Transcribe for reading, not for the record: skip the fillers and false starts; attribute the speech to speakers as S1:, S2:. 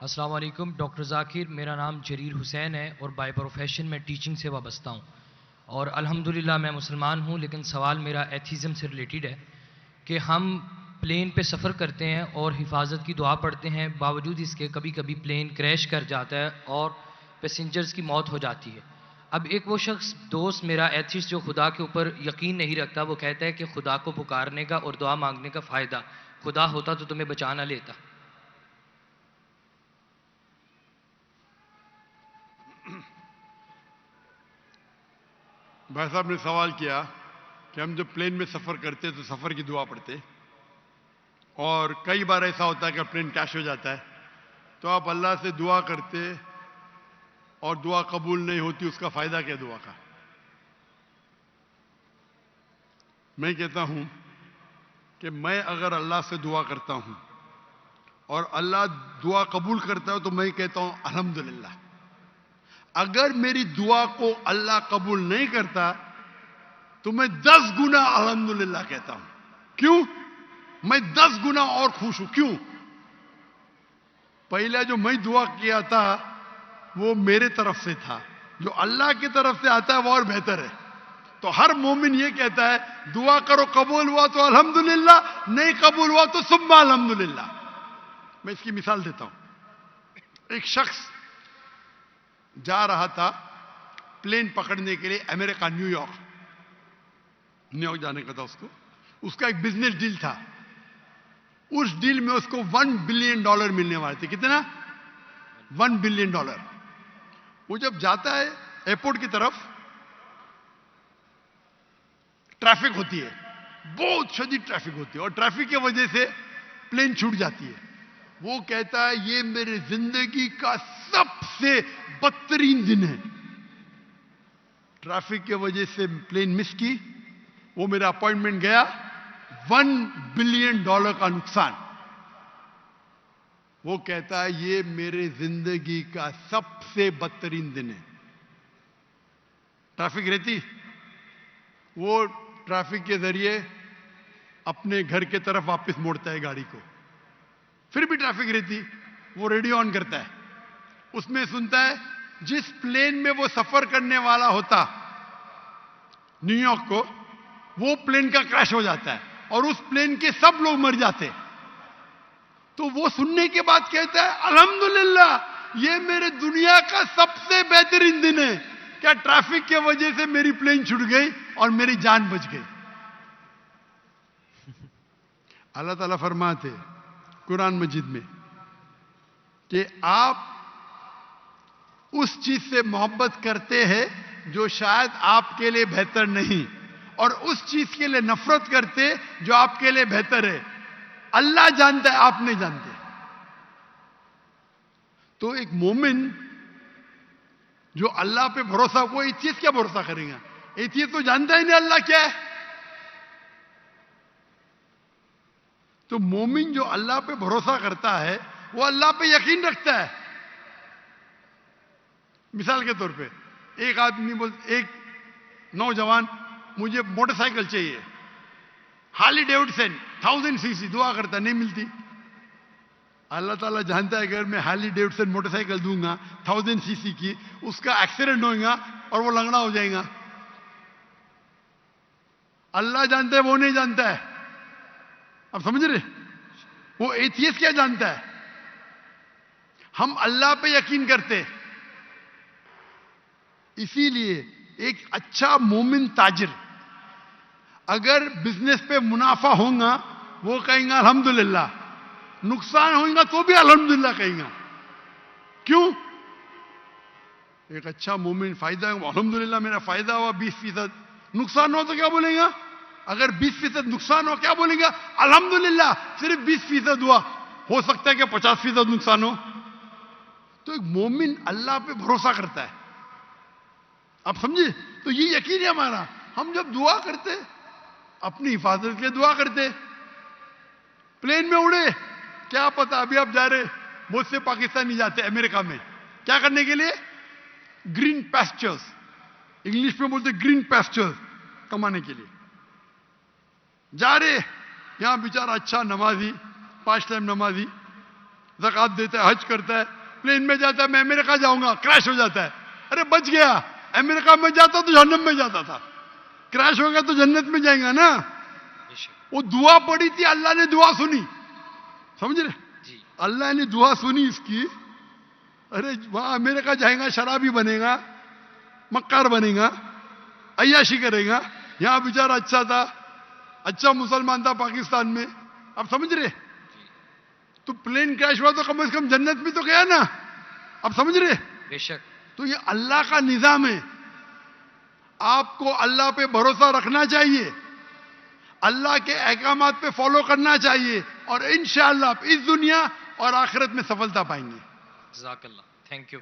S1: السلام علیکم ڈاکٹر ذاکر، میرا نام جریر حسین ہے اور بائی پروفیشن میں ٹیچنگ سے وابستہ ہوں اور الحمدللہ میں مسلمان ہوں، لیکن سوال میرا ایتھیزم سے ریلیٹڈ ہے کہ ہم پلین پہ سفر کرتے ہیں اور حفاظت کی دعا پڑھتے ہیں، باوجود اس کے کبھی کبھی پلین کریش کر جاتا ہے اور پیسنجرز کی موت ہو جاتی ہے۔ اب ایک وہ شخص دوست میرا ایتھیسٹ جو خدا کے اوپر یقین نہیں رکھتا، وہ کہتا ہے کہ خدا کو پکارنے کا اور دعا مانگنے کا فائدہ، خدا ہوتا تو تمہیں بچا نہ لیتا۔
S2: بھائی صاحب نے سوال کیا کہ ہم جب پلین میں سفر کرتے تو سفر کی دعا پڑھتے، اور کئی بار ایسا ہوتا ہے کہ پلین کریش ہو جاتا ہے تو آپ اللہ سے دعا کرتے اور دعا قبول نہیں ہوتی، اس کا فائدہ کیا دعا کا؟ میں کہتا ہوں کہ میں اگر اللہ سے دعا کرتا ہوں اور اللہ دعا قبول کرتا ہے تو میں کہتا ہوں الحمدللہ۔ اگر میری دعا کو اللہ قبول نہیں کرتا تو میں 10 گنا الحمدللہ کہتا ہوں۔ کیوں؟ میں 10 گنا اور خوش ہوں۔ کیوں؟ پہلا جو میں دعا کیا تھا وہ میرے طرف سے تھا، جو اللہ کی طرف سے آتا ہے وہ اور بہتر ہے۔ تو ہر مومن یہ کہتا ہے دعا کرو، قبول ہوا تو الحمدللہ، نہیں قبول ہوا تو ثم الحمدللہ۔ میں اس کی مثال دیتا ہوں۔ ایک شخص جا رہا تھا پلین پکڑنے کے لیے امریکہ، نیو یارک جانے کا تھا اس کا ایک بزنس ڈیل تھا۔ اس ڈیل میں اس کو $1 بلین ملنے والے تھے۔ کتنا؟ $1 بلین۔ وہ جب جاتا ہے ایئرپورٹ کی طرف، ٹریفک ہوتی ہے، بہت شدید ٹریفک ہوتی ہے، اور ٹریفک کی وجہ سے پلین چھوٹ جاتی ہے۔ وہ کہتا ہے یہ میرے زندگی کا سب سے بدترین دن ہے۔ ٹریفک کی وجہ سے پلین مس کی، وہ میرا اپوائنٹمنٹ گیا، $1 بلین کا نقصان۔ وہ کہتا ہے یہ میرے زندگی کا سب سے بدترین دن ہے۔ ٹریفک رہتی، وہ ٹریفک کے ذریعے اپنے گھر کے طرف واپس موڑتا ہے گاڑی کو۔ پھر بھی ٹریفک رہتی، وہ ریڈیو آن کرتا ہے، اس میں سنتا ہے جس پلین میں وہ سفر کرنے والا ہوتا نیو یارک کو، وہ پلین کا کریش ہو جاتا ہے اور اس پلین کے سب لوگ مر جاتے۔ تو وہ سننے کے بعد کہتا ہے الحمدللہ یہ میرے دنیا کا سب سے بہترین دن ہے، کیا ٹریفک کی وجہ سے میری پلین چھوٹ گئی اور میری جان بچ گئی۔ اللہ تعالیٰ فرماتے قرآن مجید میں کہ آپ اس چیز سے محبت کرتے ہیں جو شاید آپ کے لیے بہتر نہیں، اور اس چیز کے لیے نفرت کرتے جو آپ کے لیے بہتر ہے۔ اللہ جانتا ہے، آپ نہیں جانتے۔ تو ایک مومن جو اللہ پہ بھروسہ، وہ اس چیز کیا بھروسہ کرے گا؟ یہ چیز تو جانتا ہی نہیں اللہ کیا ہے۔ تو مومن جو اللہ پہ بھروسہ کرتا ہے وہ اللہ پہ یقین رکھتا ہے۔ مثال کے طور پہ ایک نوجوان مجھے موٹر سائیکل چاہیے، ہارلی ڈیوڈسن 1000 cc، دعا کرتا نہیں ملتی۔ اللہ تعالیٰ جانتا ہے اگر میں ہارلی ڈیوڈسن موٹر سائیکل دوں گا 1000 cc کی، اس کا ایکسیڈنٹ ہوگا اور وہ لنگڑا ہو جائے گا۔ اللہ جانتا ہے، وہ نہیں جانتا ہے۔ اب سمجھ رہے؟ وہ ایتھیسٹ کیا جانتا ہے؟ ہم اللہ پہ یقین کرتے۔ اسی لیے ایک اچھا مومن تاجر اگر بزنس پہ منافع ہوگا وہ کہیں گا الحمدللہ، نقصان ہوگا تو بھی الحمدللہ کہیں گا۔ کیوں؟ ایک اچھا مومن فائدہ ہے، الحمدللہ میرا فائدہ ہوا 20%، نقصان ہو تو کیا بولیں گا؟ اگر 20% نقصان ہو کیا بولیں گا؟ الحمدللہ صرف 20% ہوا، ہو سکتا ہے کہ 50% نقصان ہو۔ تو ایک مومن اللہ پہ بھروسہ کرتا ہے۔ آپ سمجھے؟ تو یہ یقین ہے ہمارا۔ ہم جب دعا کرتے اپنی حفاظت کے لیے دعا کرتے، پلین میں اڑے، کیا پتا ابھی آپ جا رہے، بہت سے پاکستانی جاتے امریکہ میں کیا کرنے کے لیے؟ گرین پیسچرز، انگلش میں بولتے گرین پیسچرز کمانے کے لیے جا رہے۔ یہاں بیچارہ اچھا نمازی، 5 ٹائم نمازی، زکات دیتا ہے, حج کرتا ہے, پلین میں جاتا ہے, میں امریکہ جاؤں گا, کریش ہو جاتا ہے, ارے بچ گیا, امریکہ میں جاتا تو جہنم میں جاتا تھا, کریش ہو گیا تو جنت میں جائیں گا نا. وہ دعا پڑی تھی, اللہ نے دعا سنی, سمجھ رہے,
S1: جی
S2: اللہ نے دعا سنی اس کی. ارے وہاں امریکہ جائے گا, شرابی بنے گا, مکار بنے گا, عیاشی کرے گا. یہاں بیچارہ اچھا تھا, اچھا مسلمان تھا پاکستان میں. آپ سمجھ رہے, تو پلین کریش ہوا تو کم از کم جنت میں تو گیا نا. آپ سمجھ رہے,
S1: بے شک.
S2: تو یہ اللہ کا نظام ہے. آپ کو اللہ پہ بھروسہ رکھنا چاہیے, اللہ کے احکامات پہ فالو کرنا چاہیے, اور انشاءاللہ آپ اس دنیا اور آخرت میں سفلتا پائیں گے.
S1: جزاک اللہ, تھینک یو.